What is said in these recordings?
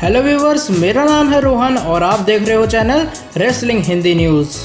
Hello viewers, मेरा नाम है रोहन और आप देख रहे हो चैनल रेसलिंग हिंदी न्यूज़।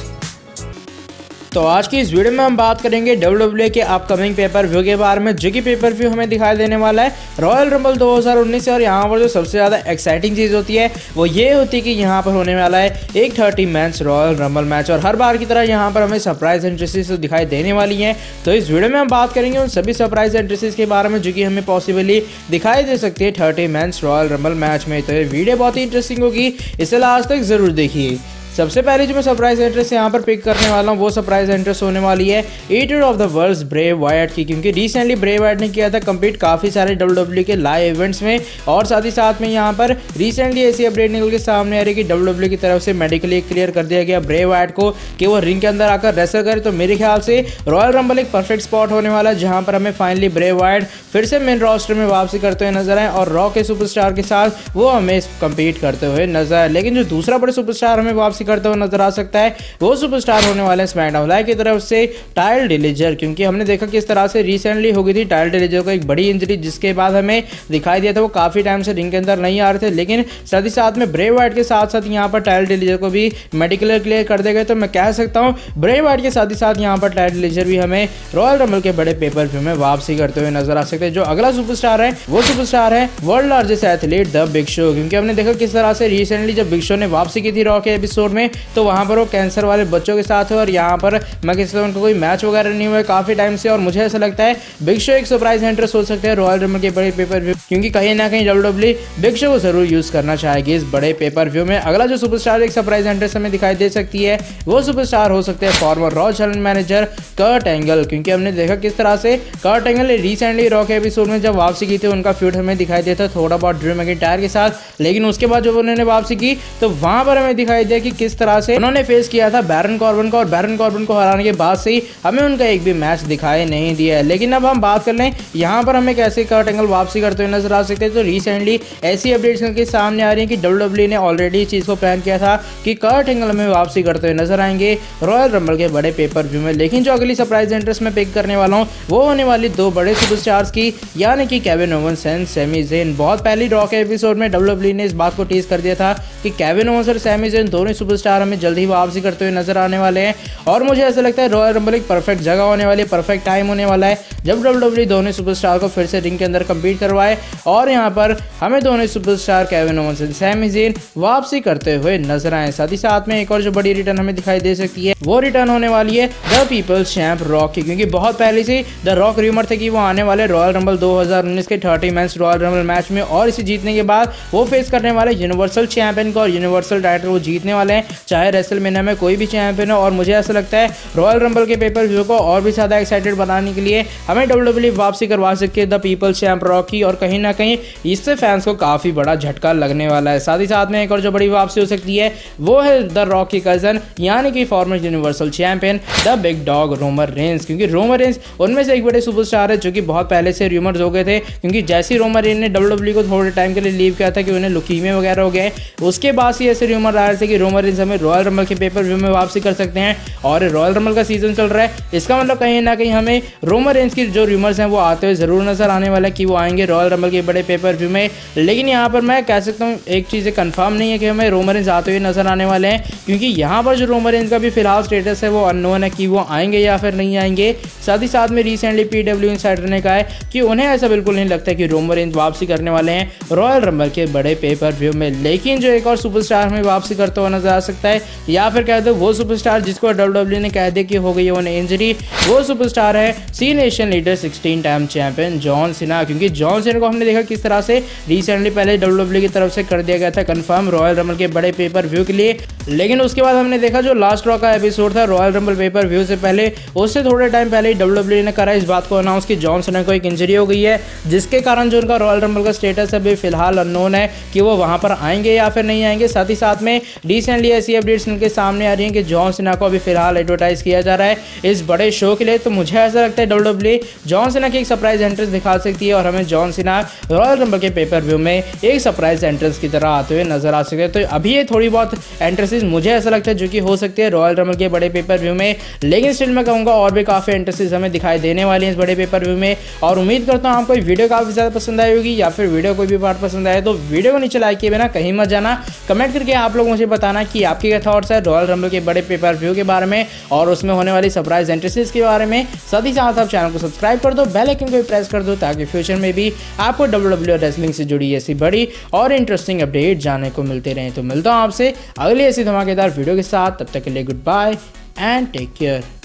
तो आज की इस वीडियो में हम बात करेंगे WWE के अपकमिंग पेपर व्यू के बारे में, जो कि पेपर व्यू हमें दिखाई देने वाला है रॉयल रंबल 2019 और यहाँ पर जो सबसे ज़्यादा एक्साइटिंग चीज़ होती है वो ये होती है कि यहाँ पर होने वाला है एक 30 मैच रॉयल रंबल मैच, और हर बार की तरह यहाँ पर हमें सरप्राइज एंट्रीज दिखाई देने वाली हैं। तो इस वीडियो में हम बात करेंगे उन सभी सरप्राइज एंट्रीज के बारे में जो कि हमें पॉसिबली दिखाई दे सकती है 30 मैच रॉयल रंबल मैच में। तो ये वीडियो बहुत ही इंटरेस्टिंग होगी, इसे लास्ट तक जरूर देखिए। सबसे पहले जो मैं सरप्राइज एंट्रेस यहाँ पर पिक करने वाला हूँ वो सरप्राइज एंट्रेस होने वाली है eater of the world's Bray Wyatt की, क्योंकि रिसेंटली ब्रे वाइट ने किया था कंप्लीट काफ़ी सारे WWE के लाइव इवेंट्स में, और साथ ही साथ में यहाँ पर रिसेंटली ऐसी अपडेट निकल के सामने आ रही है कि WWE की तरफ से मेडिकली क्लियर कर दिया गया ब्रे वाइट को कि वो रिंग के अंदर आकर रेसल करे। तो मेरे ख्याल से रॉयल रंबल एक परफेक्ट स्पॉट होने वाला है जहाँ पर हमें फाइनली ब्रे वाइट फिर से मेन रोस्टर में वापसी करते हुए नजर आए और रॉ के सुपरस्टार के साथ वो हमें कम्पीट करते हुए नजर आए। लेकिन जो दूसरा बड़े सुपरस्टार हमें वापसी करते हुए नजर आ सकता है वो सुपरस्टार होने वाले हैं स्मैकडाउन लाइव की तरफ से टाइल डिलीजर, क्योंकि हमने देखा किस तरह से रिसेंटली हो गई थी टाइल डिलीजर को एक बड़ी इंजरी, जिसके बाद हमें दिखाई दिया था वो काफी टाइम से रिंग के अंदर नहीं आ रहे थे। लेकिन साथ ही साथ में ब्रे वाइट के साथ साथ यहाँ पर टाइल डिलीजर को भी मेडिकल क्लियर कर दिया गया। तो मैं कह सकता हूँ ब्रे वाइट के साथ ही साथ यहाँ पर टाइल डिलीजर भी हमें रॉयल रंबल के बड़े पेपर व्यू में वापसी करते हुए नजर आ सकते हैं। जो अगला सुपरस्टार है वो सुपरस्टार है world largest athlete the big show, क्योंकि हमने देखा किस तरह से रिसेंटली जब बिग शो ने वापसी की थी रॉ के एपिसोड में तो वहां पर वो कैंसर वाले बच्चों के साथ है, और यहाँ पर मैं किसी उनको कोई मैच वगैरह नहीं हुआ है काफी टाइम से, और मुझे ऐसा लगता है बिग शो एक सरप्राइज एंट्रेस हो सकते हैं रॉयल रंबल के बड़े पेपर व्यू, क्योंकि कहीं ना कहीं WWE बिग शो को जरूर यूज करना चाहेगी इस बड़े पेपर व्यू में। अगला जो सुपरस्टार एक सरप्राइज एंट्रेस हमें दिखाई दे सकती है वो सुपरस्टार हो सकते हैं former Raw challenge manager Kurt Angle, क्योंकि हमने देखा किस तरह से कर्ट एंगल ने रिसेंटली रॉ के एपिसोड में जब वापसी की थी उनका फ्यूड हमें दिखाई देता थोड़ा बहुत ड्रू मैकिंटायर के साथ, लेकिन उसके बाद जब उन्होंने वापसी की तो वहां पर हमें दिखाई दिया कि किस तरह से उन्होंने फेस किया था बैरन कॉर्बन को, और बैरन कॉर्बन को हराने के बाद से ही हमें उनका एक भी मैच दिखाई नहीं दिया है। लेकिन अब हम बात कर लें यहाँ पर हमें कैसे कर्ट एंगल वापसी करते हुए नजर आ सकते हैं। तो रिसेंटली ऐसी अपडेट्स के सामने आ रही है कि WWE ने ऑलरेडी इस चीज को प्लान किया था कि कर्ट एंगल में वापसी करते हुए नजर आएंगे रॉयल रंबल के बड़े पेपर व्यू में। लेकिन जो अगली सरप्राइज एंट्रेस में पिक करने वाला हूँ वो होने वाली दो बड़े सुपरस्टार्स की, यानी कि Kevin Owens and Sami Zayn. बहुत पहले रॉ के एपिसोड में WWE ने इस बात को टीज कर दिया था कि केविन ओवेंस और सैमी ज़ेन दोनों सुपरस्टार हमें जल्द ही वापसी करते हुए नजर आने वाले हैं, और मुझे ऐसा लगता है रॉयल रंबल एक परफेक्ट जगह होने वाली है, परफेक्ट टाइम होने वाला है जब WWE दोनों सुपरस्टार को फिर से रिंग के अंदर कम्पीट करवाए, और यहाँ पर हमें दोनों सुपरस्टार केविन ओवेंस और सैमी ज़ेन वापसी करते हुए नजर आए। साथ ही साथ में एक और जो बड़ी रिटर्न हमें दिखाई दे सकती है वो रिटर्न होने वाली है द पीपल्स चैंप रॉक की, क्योंकि बहुत पहले से द रॉक रूमर थे कि वो आने वाले रॉयल रंबल 2019 के 30 मैच रॉयल रंबल मैच में, और इसे जीतने के बाद वो फेस करने वाले यूनिवर्सल चैंपियन को, और यूनिवर्सल टाइटल वो जीतने वाले हैं चाहे रेसलमेनिया में कोई भी चैंपियन हो। और मुझे ऐसा लगता है रॉयल रंबल के पेपर व्यू को और भी ज्यादा एक्साइटेड बनाने के लिए हमें WWE वापसी करवा सकती है द पीपल्स चैंप रॉक की, और कहीं ना कहीं इससे फैंस को काफी बड़ा झटका लगने वाला है। साथ ही साथ में एक और जो बड़ी वापसी हो सकती है वो है द रॉक की कजन, यानी कि farmer universal champion the big dog Roman Reigns, क्योंकि रोमन रेंस उनमें से एक बड़े सुपरस्टार है जो कि बहुत पहले से रूमर्स हो गए थे, क्योंकि जैसे ही रोमन रेंस ने WWE को थोड़े टाइम के लिए लीव किया था कि उन्हें लुकीमिया वगैरह हो गए, उसके बाद से ऐसे रूमर आ रहे थे कि रोमन रेंस हमें रॉयल रंबल के पेपर व्यू में वापसी कर सकते हैं, और रॉयल रंबल का सीजन चल रहा है, इसका मतलब कहीं ना कहीं हमें रोमन रेंस की जो रूमर्स हैं वो आते हुए जरूर नजर आने वाला है कि वो आएंगे रॉयल रंबल के बड़े पेपर व्यू में। लेकिन यहाँ पर मैं कह सकता हूँ एक चीज़ कंफर्म नहीं है कि हमें रोमन रेंस आते हुए नजर आने वाले हैं, क्योंकि यहाँ पर जो रोमन रेंस का भी फिलहाल स्टेटस है वो अननोन है कि वो आएंगे या फिर नहीं आएंगे। साथ ही साथ में रिसेंटली PW इनसाइडर ने कहा है कि उन्हें ऐसा बिल्कुल नहीं लगता कि रोमन रेंस वापसी करने वाले हैं रॉयल रंबल के बड़े पेपर व्यू में। लेकिन जो एक और सुपरस्टार हमें वापसी करता हुआ नजर आ सकता है, या फिर कह दो वो सुपरस्टार जिसको WWE ने कह दिया कि हो गई उन्हें इंजरी, वो सुपरस्टार है Cenation leader 16 time champion John Cena, क्योंकि जॉन सीना को हमने देखा किस तरह से रिसेंटली पहले WWE की तरफ से कर दिया गया था कंफर्म रॉयल रंबल के बड़े पेपर व्यू के लिए, लेकिन उसके बाद हमने देखा जो लास्ट रॉ का एपिसोड था रॉयल रंबल पेपर व्यू से पहले, उससे थोड़े टाइम पहले WWE ने करा इस बात को अनाउंस कि जॉन सीना को एक इंजरी हो गई है, जिसके कारण जो उनका रॉयल रंबल का स्टेटस अभी फिलहाल अननोन है कि वो वहां पर आएंगे या फिर नहीं आएंगे। साथ ही साथ में रिसेंटली चली ऐसी अपडेट्स उनके सामने आ रही हैं कि जॉन सीना को अभी फिलहाल एडवर्टाइज किया जा रहा है इस बड़े शो के लिए। तो मुझे ऐसा लगता है WWE जॉन सीना की एक सरप्राइज एंट्रेंस दिखा सकती है और हमें जॉन सीना रॉयल रंबल के पेपर व्यू में एक सरप्राइज एंट्रेंस की तरह आते हुए नजर आ सकते हैं। तो अभी ये थोड़ी बहुत एंट्रेंसेस मुझे ऐसा लगता है जो कि हो सकती है रॉयल रंबल के बड़े पेपर व्यू में, लेकिन स्टिल मैं कहूँगा और भी काफ़ी एंट्रेंसेस हमें दिखाई देने वाली हैं इस बड़े पेपर व्यू में। और उम्मीद करता हूँ आपको वीडियो काफ़ी ज़्यादा पसंद आई होगी, या फिर वीडियो कोई भी पार्ट पसंद आए तो वीडियो को नीचे लाइक किए बिना कहीं मत जाना। कमेंट करके आप लोग मुझे बताना कि आपके क्या थॉट्स है रॉयल रंबल के बड़े पेपर व्यू के बारे में और उसमें होने वाली सरप्राइज एंट्रेंसेस के बारे में। साथ ही साथ आप चैनल को सब्सक्राइब कर दो, बेल आइकन को प्रेस कर दो ताकि फ्यूचर में भी आपको WWE रेसलिंग से जुड़ी ऐसी बड़ी और इंटरेस्टिंग अपडेट जानने को मिलते रहें। तो मिलता हूँ आपसे अगली ऐसी धमाकेदार वीडियो के साथ, तब तक के लिए goodbye and take care.